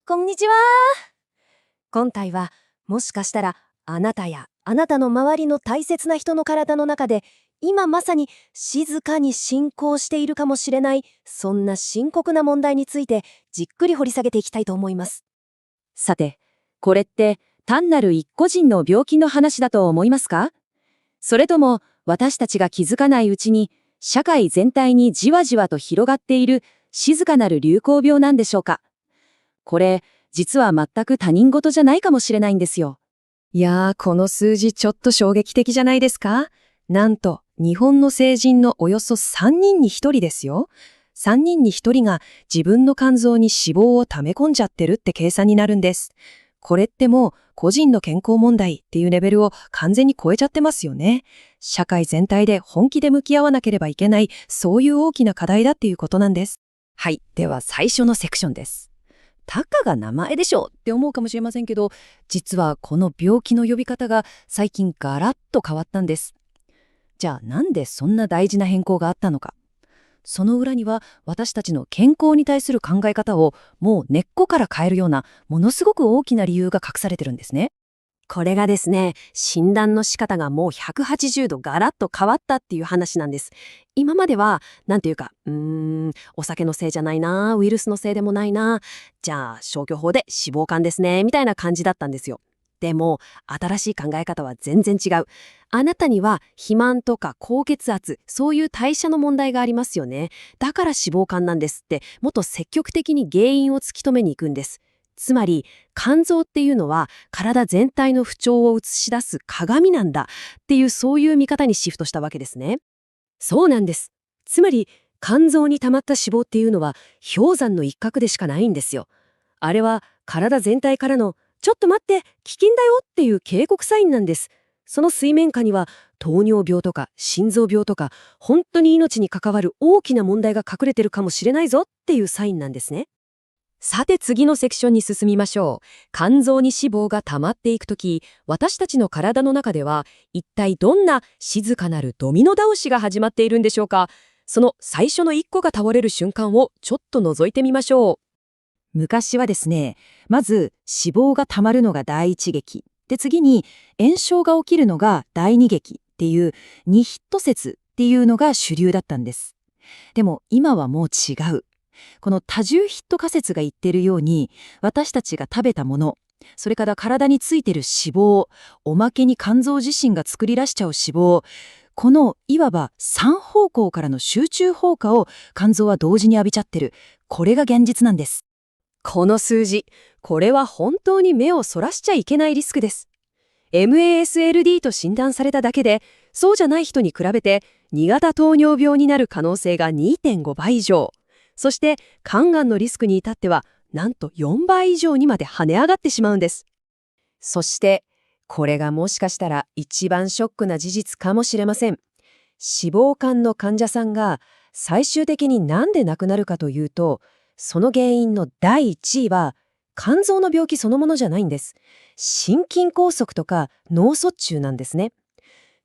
こんにちは。今回はもしかしたらあなたやあなたの周りの大切な人の体の中で今まさに静かに進行しているかもしれない、そんな深刻な問題についてじっくり掘り下げていきたいと思います。さて、これって単なる一個人の病気の話だと思いますか？それとも私たちが気づかないうちに社会全体にじわじわと広がっている静かなる流行病なんでしょうか？これ、実は全く他人事じゃないかもしれないんですよ。いやー、この数字ちょっと衝撃的じゃないですか？なんと、日本の成人のおよそ3人に1人ですよ。3人に1人が自分の肝臓に脂肪を溜め込んじゃってるって計算になるんです。これってもう個人の健康問題っていうレベルを完全に超えちゃってますよね。社会全体で本気で向き合わなければいけない、そういう大きな課題だっていうことなんです。はい、では最初のセクションです。たかが名前でしょって思うかもしれませんけど、実はこの病気の呼び方が最近ガラッと変わったんです。じゃあなんでそんな大事な変更があったのか。その裏には私たちの健康に対する考え方をもう根っこから変えるようなものすごく大きな理由が隠されてるんですね。これがですね、診断の仕方がもう180度ガラッと変わったっていう話なんです。今までは、なんていうか、お酒のせいじゃないな、ウイルスのせいでもないな、じゃあ消去法で脂肪肝ですね、みたいな感じだったんですよ。でも、新しい考え方は全然違う。あなたには肥満とか高血圧、そういう代謝の問題がありますよね。だから脂肪肝なんですって、もっと積極的に原因を突き止めに行くんです。つまり、肝臓っていうのは体全体の不調を映し出す鏡なんだっていう、そういう見方にシフトしたわけですね。そうなんです。つまり、肝臓に溜まった脂肪っていうのは氷山の一角でしかないんですよ。あれは体全体からのちょっと待って危険だよっていう警告サインなんです。その水面下には糖尿病とか心臓病とか本当に命に関わる大きな問題が隠れてるかもしれないぞっていうサインなんですね。さて次のセクションに進みましょう。肝臓に脂肪が溜まっていくとき、私たちの体の中では一体どんな静かなるドミノ倒しが始まっているんでしょうか。その最初の一個が倒れる瞬間をちょっと覗いてみましょう。昔はですね、まず脂肪が溜まるのが第一撃。で、次に炎症が起きるのが第二撃っていう二ヒット説っていうのが主流だったんです。でも今はもう違う。この多重ヒット仮説が言ってるように、私たちが食べたもの、それから体についてる脂肪、おまけに肝臓自身が作り出しちゃう脂肪、このいわば3方向からの集中放火を肝臓は同時に浴びちゃってる。これが現実なんです。この数字、これは本当に目をそらしちゃいけないリスクです。MASLD と診断されただけで、そうじゃない人に比べて2型糖尿病になる可能性が 2.5 倍以上。そして肝がんのリスクに至ってはなんと4倍以上にまで跳ね上がってしまうんです。そしてこれがもしかしたら一番ショックな事実かもしれません。脂肪肝の患者さんが最終的になんで亡くなるかというと、その原因の第一位は肝臓の病気そのものじゃないんです。心筋梗塞とか脳卒中なんですね。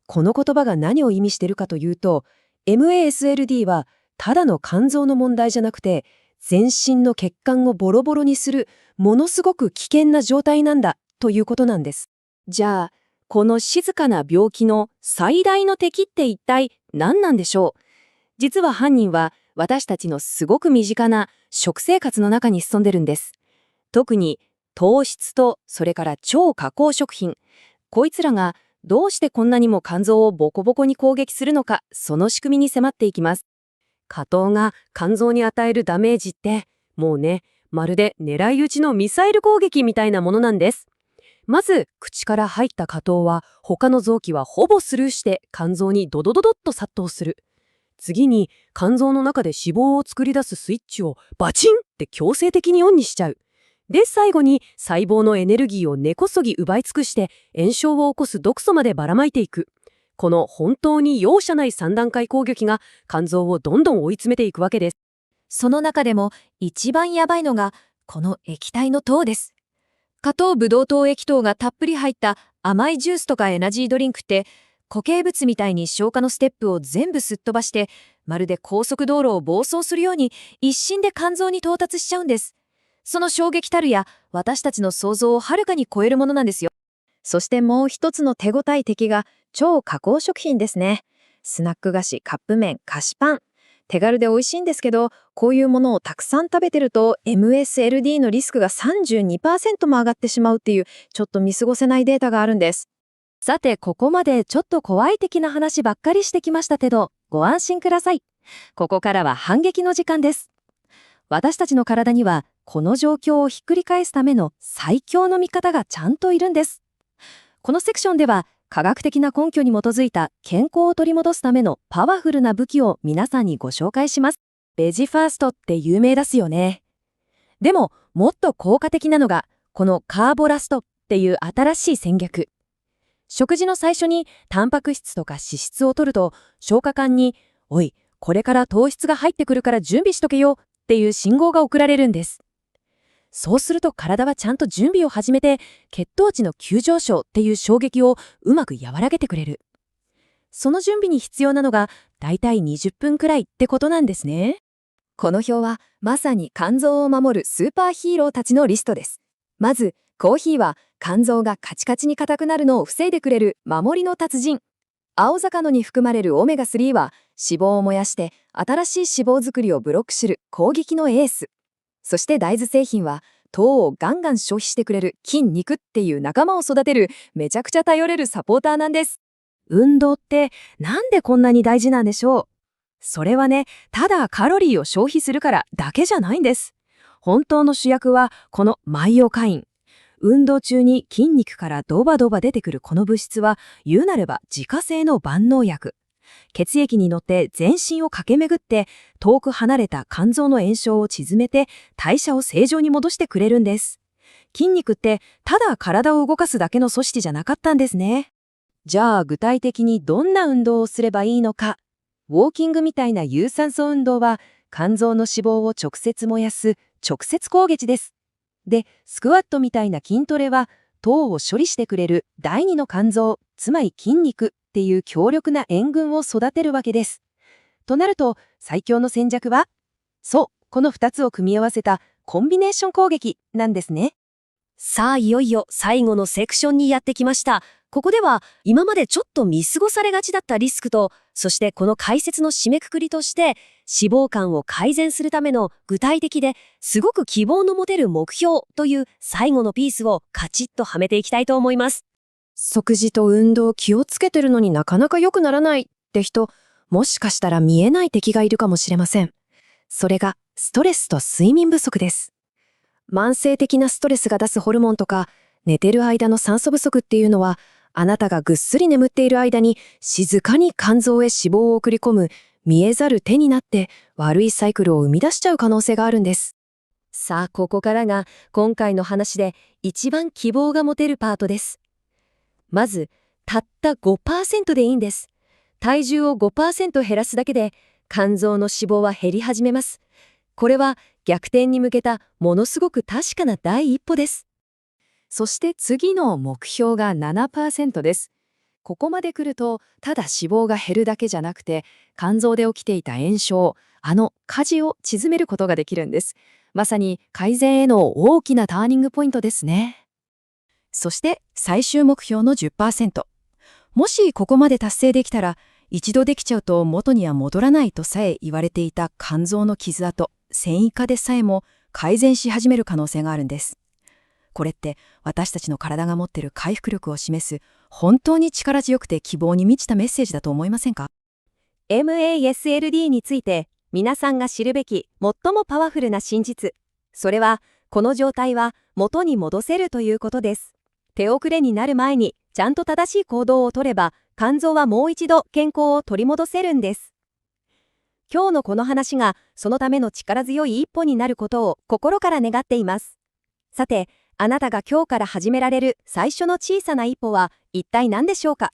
この言葉が何を意味しているかというと、MASLD はただの肝臓の問題じゃなくて、全身の血管をボロボロにするものすごく危険な状態なんだということなんです。じゃあ、この静かな病気の最大の敵って一体何なんでしょう？実は犯人は私たちのすごく身近な食生活の中に潜んでるんです。特に糖質とそれから超加工食品。こいつらがどうしてこんなにも肝臓をボコボコに攻撃するのか、その仕組みに迫っていきます。果糖が肝臓に与えるダメージって、もうね、まるで狙い撃ちのミサイル攻撃みたいなものなんです。まず、口から入った果糖は他の臓器はほぼスルーして肝臓にドドドドッと殺到する。次に肝臓の中で脂肪を作り出すスイッチをバチンって強制的にオンにしちゃう。で、最後に細胞のエネルギーを根こそぎ奪い尽くして炎症を起こす毒素までばらまいていく。この本当に容赦ない3段階攻撃が肝臓をどんどん追い詰めていくわけです。その中でも一番やばいのがこの液体の糖です。果糖ブドウ糖液糖がたっぷり入った甘いジュースとかエナジードリンクって固形物みたいに消化のステップを全部すっ飛ばしてまるで高速道路を暴走するように一瞬で肝臓に到達しちゃうんです。その衝撃たるや、私たちの想像をはるかに超えるものなんですよ。そしてもう一つの手ごたえ的が超加工食品ですね。スナック菓子、カップ麺、菓子パン。手軽で美味しいんですけど、こういうものをたくさん食べてると MSLD のリスクが 32% も上がってしまうっていう、ちょっと見過ごせないデータがあるんです。さて、ここまでちょっと怖い的な話ばっかりしてきましたけど、ご安心ください。ここからは反撃の時間です。私たちの体には、この状況をひっくり返すための最強の味方がちゃんといるんです。このセクションでは、科学的な根拠に基づいた健康を取り戻すためのパワフルな武器を皆さんにご紹介します。ベジファーストって有名ですよね。でも、もっと効果的なのが、このカーボラストっていう新しい戦略。食事の最初にタンパク質とか脂質を取ると、消化管に、おい、これから糖質が入ってくるから準備しとけよっていう信号が送られるんです。そうすると体はちゃんと準備を始めて、血糖値の急上昇っていう衝撃をうまく和らげてくれる。その準備に必要なのが、だいたい20分くらいってことなんですね。この表はまさに肝臓を守るスーパーヒーローたちのリストです。まず、コーヒーは肝臓がカチカチに硬くなるのを防いでくれる守りの達人。青魚に含まれるオメガ3は脂肪を燃やして新しい脂肪作りをブロックする攻撃のエース。そして大豆製品は糖をガンガン消費してくれる筋肉っていう仲間を育てるめちゃくちゃ頼れるサポーターなんです。運動ってなんでこんなに大事なんでしょう？それはね、ただカロリーを消費するからだけじゃないんです。本当の主役はこのマイオカイン。運動中に筋肉からドバドバ出てくるこの物質は、言うなれば自家製の万能薬。血液に乗って全身を駆け巡って、遠く離れた肝臓の炎症を鎮めて、代謝を正常に戻してくれるんです。筋肉って、ただ体を動かすだけの組織じゃなかったんですね。じゃあ具体的にどんな運動をすればいいのか。ウォーキングみたいな有酸素運動は、肝臓の脂肪を直接燃やす直接攻撃です。で、スクワットみたいな筋トレは、糖を処理してくれる第二の肝臓、つまり筋肉っていう強力な援軍を育てるわけです。となると、最強の戦略は、そう、この2つを組み合わせたコンビネーション攻撃なんですね。さあ、いよいよ最後のセクションにやってきました。ここでは今までちょっと見過ごされがちだったリスクと、そしてこの解説の締めくくりとして、脂肪肝を改善するための具体的ですごく希望の持てる目標という最後のピースをカチッとはめていきたいと思います。食事と運動気をつけてるのになかなか良くならないって人、もしかしたら見えない敵がいるかもしれません。それがストレスと睡眠不足です。慢性的なストレスが出すホルモンとか、寝てる間の酸素不足っていうのは、あなたがぐっすり眠っている間に静かに肝臓へ脂肪を送り込む見えざる手になって悪いサイクルを生み出しちゃう可能性があるんです。さあ、ここからが今回の話で一番希望が持てるパートです。まず、たった 5% でいいんです。体重を 5% 減らすだけで肝臓の脂肪は減り始めます。これは逆転に向けたものすごく確かな第一歩です。そして次の目標が 7% です。ここまで来ると、ただ脂肪が減るだけじゃなくて、肝臓で起きていた炎症、火事を縮めることができるんです。まさに改善への大きなターニングポイントですね。そして最終目標の 10%。もしここまで達成できたら、一度できちゃうと元には戻らないとさえ言われていた肝臓の傷跡、繊維化でさえも改善し始める可能性があるんです。これって私たちの体が持っている回復力を示す本当に力強くて希望に満ちたメッセージだと思いませんか？ MASLD について皆さんが知るべき最もパワフルな真実。それはこの状態は元に戻せるということです。手遅れになる前にちゃんと正しい行動をとれば肝臓はもう一度健康を取り戻せるんです。今日のこの話がそのための力強い一歩になることを心から願っています。さて、あなたが今日から始められる最初の小さな一歩は一体何でしょうか？